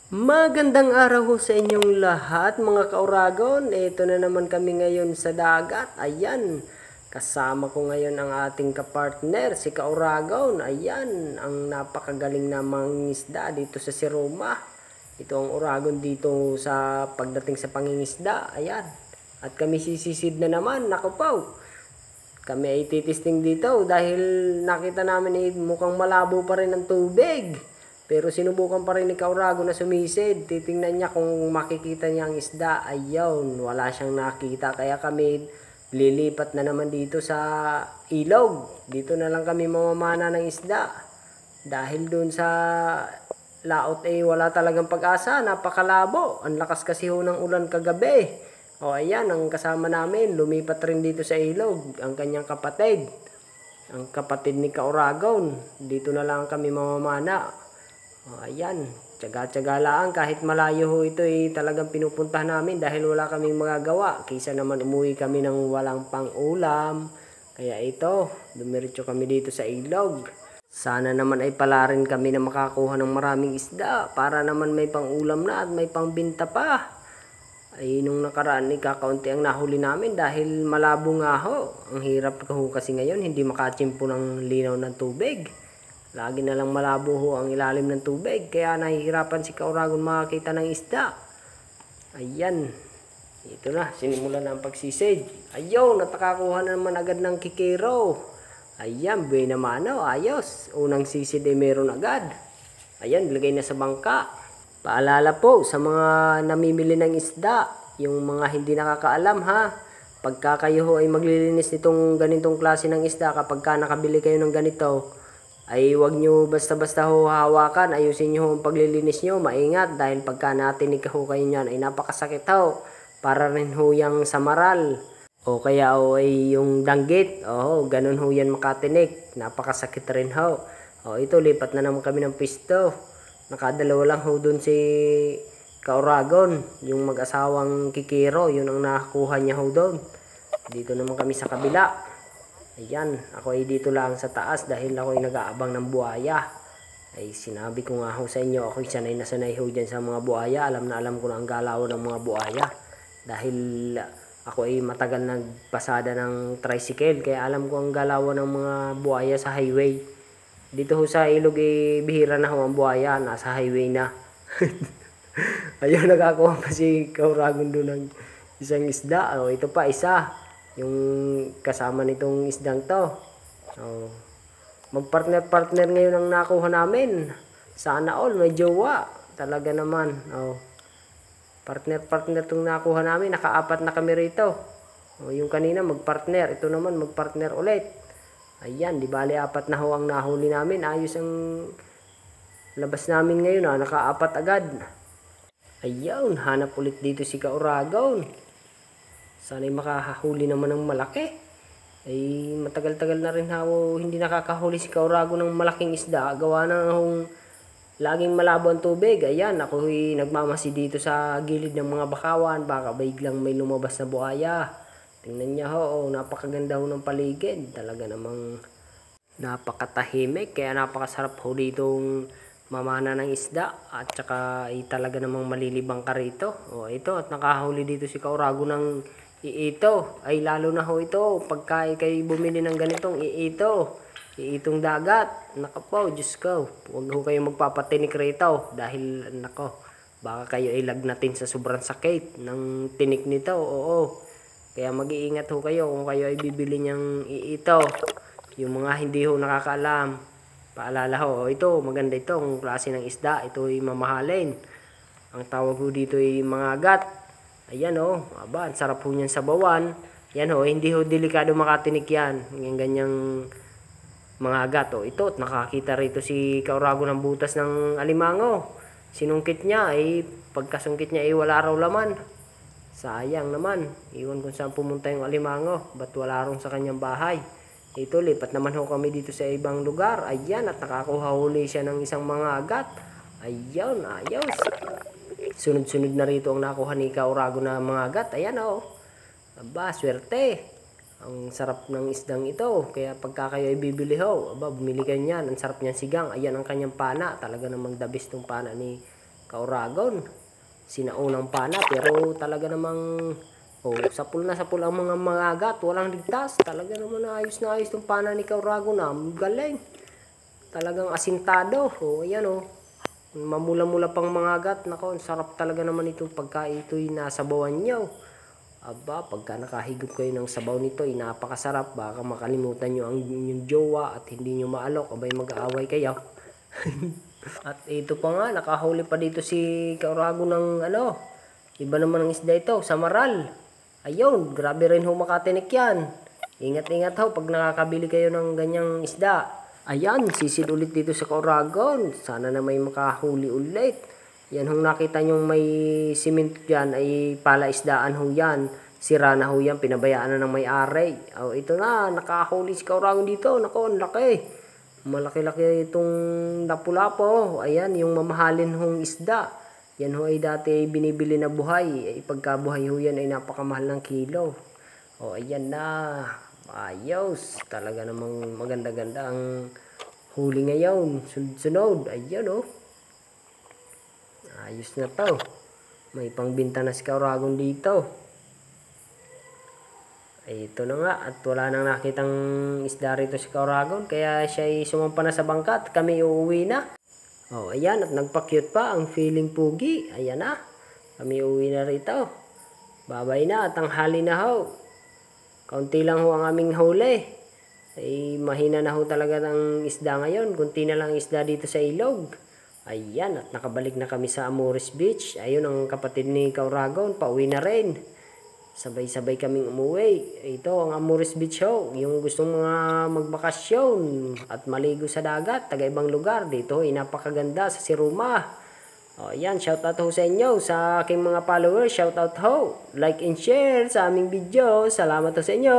Magandang araw ho sa inyong lahat mga kauragon. Ito na naman kami ngayon sa dagat. Ayan, kasama ko ngayon ang ating kapartner, si Kauragon. Ayan, ang napakagaling na mangingisda dito sa Siroma. Ito ang uragon dito sa pagdating sa pangingisda. Ayan, at kami sisisid na naman, naku po. Kami ay titisting dito dahil nakita namin mukhang malabo pa rin ang tubig. Pero sinubukan pa rin ni Kaurago na sumisid. Titingnan niya kung makikita niya ang isda. Ayun, wala siyang nakita. Kaya kami lilipat na naman dito sa ilog. Dito na lang kami mamamana ng isda. Dahil dun sa laot wala talagang pag-asa. Napakalabo. Ang lakas kasi ho ng ulan kagabi. O ayan, ang kasama namin, lumipat rin dito sa ilog. Ang kanyang kapatid. Ang kapatid ni Kauragon. Dito na lang kami mamamana. Ayan, tsaga-tsaga lang kahit malayo ho ito talagang pinupuntahan namin dahil wala kaming magagawa. Kaysa naman umuwi kami ng walang pang-ulam. Kaya ito, dumiretso kami dito sa ilog. Sana naman ay pala rin kami na makakuha ng maraming isda para naman may pang-ulam na at may pang-binta pa. Ay nung nakaraan kakaunti ang nahuli namin dahil malabo nga ho. Ang hirap ho kasi ngayon hindi makachimpo ng linaw ng tubig. Lagi na lang malabo ho ang ilalim ng tubig. Kaya nahihirapan si Kauragon makakita ng isda. Ayan. Ito na. Sinimula na ang pagsisid. Ayun. Natakakuha na naman agad ng kikiro. Ayan. Buena mano. Ayos. Unang sisid meron agad. Ayan. Lagay na sa bangka. Paalala po sa mga namimili ng isda. Yung mga hindi nakakaalam ha. Pagka kayo ho ay maglilinis nitong ganitong klase ng isda. Kapag ka nakabili kayo ng ganito, ay huwag nyo basta-basta ho hawakan. Ayusin nyo ho ang paglilinis nyo. Maingat dahil pagka natinig ho kayo nyan ay napakasakit ho. Para rin ho yung samaral. O kaya ho ay yung danggit. O ganun ho yan makatinig. Napakasakit rin ho. O ito lipat na naman kami ng pisto. Nakadalawa lang ho dun si Kauragon. Yung mag-asawang kikiro. Yun ang nakakuha niya ho dun. Dito naman kami sa kabila. Ayan, ako ay dito lang sa taas dahil ako ay nag-aabang ng buhaya. Ay sinabi ko nga ho sa inyo, ako ay sanay na sanay ho dyan sa mga buhaya. Alam na alam ko na ang galaw ng mga buhaya. Dahil ako ay matagal nagpasada ng tricycle, kaya alam ko ang galaw ng mga buhaya sa highway. Dito ho sa ilog bihira na ho ang buhaya, nasa highway na. Ayun, nakakuha pa si Kauragon doon ng isang isda. O, ito pa isa. Yung kasama nitong isdang to. So, magpartner-partner ngayon ang nakuha namin. Sana all, may jowa. Talaga naman. Oh, partner-partner itong nakuha namin. Nakaapat na kami rito. Oh, yung kanina magpartner. Ito naman magpartner ulit. Ayan, di bali apat na ho ang nahuli namin. Ayos ang labas namin ngayon. Nakaapat agad. Ayun, hanap ulit dito si Kauragon. Sana'y makahuli naman ng malaki. Ay matagal-tagal na rin ako hindi nakakahuli si Kaurago ng malaking isda. Gawa na akong laging malabo ang tubig. Ayan, ako nagmamasi dito sa gilid ng mga bakawan. Baka biglang may lumabas na buhaya. Tingnan niya ho, napakaganda ho ng paligid. Talaga namang napakatahimik. Kaya napakasarap ho ditong mamana ng isda. At saka talaga namang malilibang ka rito. O ito, at nakahuli dito si Kaurago ng iito. Ay lalo na ho ito pagka kayo bumili ng ganitong iitong dagat. Naka po, Diyos ko, huwag ho kayo magpapatinik rito dahil nako, baka kayo ay lagnatin sa sobrang sakit ng tinik nito. Oo, kaya mag-iingat ho kayo kung kayo ay bibili niyang iito. Yung mga hindi ho nakakaalam, paalala ho, ito maganda ito ang klase ng isda. Ito ay mamahalin. Ang tawag ho dito ay mga agat. Ayan o, aba, ang sarap ho niyan sa bawan. Yan ho, hindi ho delikado makatinik yan. Yung ganyang mga agat o. Ito, nakakita rito si Kaurago ng butas ng alimango. Sinungkit niya, pagkasungkit niya wala raw laman. Sayang naman, iwan kung saan pumunta yung alimango. Ba't wala raw sa kanyang bahay. Ito, lipat naman ho kami dito sa ibang lugar. Ayan, at nakakuha huli siya ng isang mga agat. Ayan, ayos. Sunod-sunod na rito ang nakuha ni Kaurago na mga agat. Ayan o. Aba, swerte. Ang sarap ng isdang ito. Kaya pagka kayo ay bibili ho, aba, bumili kayo niyan. Ang sarap niyan sigang. Ayan ang kanyang pana. Talaga namang the best tong pana ni Kauragon. Sinaunang pana pero talaga namang sapul na sapul ang mga mangagat, walang ligtas. Talaga naman ayos na ayos tong pana ni Kauragon na. Galing. Talagang asintado. Ayan mamula-mula pang mangagat. Nako, sarap talaga naman ito pagka ito'y nasabawan nyo. Aba, pagka nakahigop kayo ng sabaw nito, napakasarap. Baka makalimutan nyo ang inyong jowa at hindi nyo maalok. Abay, mag-aaway kayo. At ito pa nga, nakahuli pa dito si Kauragon ng iba naman ang isda ito, samaral. Ayun, grabe rin makatinik yan. Ingat-ingat pag nakakabili kayo ng ganyang isda. Ayan, sisid ulit dito sa Kauragon. Sana na may makahuli ulit. Yan nakita nyo may simento dyan ay palaisdaan yan. Sira na yan, pinabayaan na ng may-ari. Ito na, nakahuli si Kauragon dito. Nako, ang laki. Malaki-laki itong lapu-lapo. Ayan, yung mamahalin isda. Yan ay dati binibili na buhay. Pagka buhay yan ay napakamahal ng kilo. Ayan na. Ayos. Talaga namang maganda-ganda ang huli ngayon. Sunod-sunod. Ayan ayos na to. May pangbinta na si Kauragon dito. Ito na nga at wala nang nakitang isda rito si Kauragon kaya siya ay sumampa na sa bangka at kami uuwi na. Ayan at nagpa-cute pa ang feeling pugi. Ayan na. Kami uuwi na rito. Babay na at tanghali na Kaunti lang ang aming huli. Ay mahina na talaga ng isda ngayon. Kunti na lang isda dito sa ilog. Ayan at nakabalik na kami sa Amores Beach. Ayun ang kapatid ni Kauragon. Pauwi na rin. Sabay-sabay kaming umuwi. Ito ang Amores Beach yung gustong mga magbakasyon at maligo sa dagat, taga ibang lugar. Dito napakaganda sa Siruma. Ayan, shoutout sa inyo, sa aking mga followers. Shoutout Like and share sa aming video. Salamat sa inyo.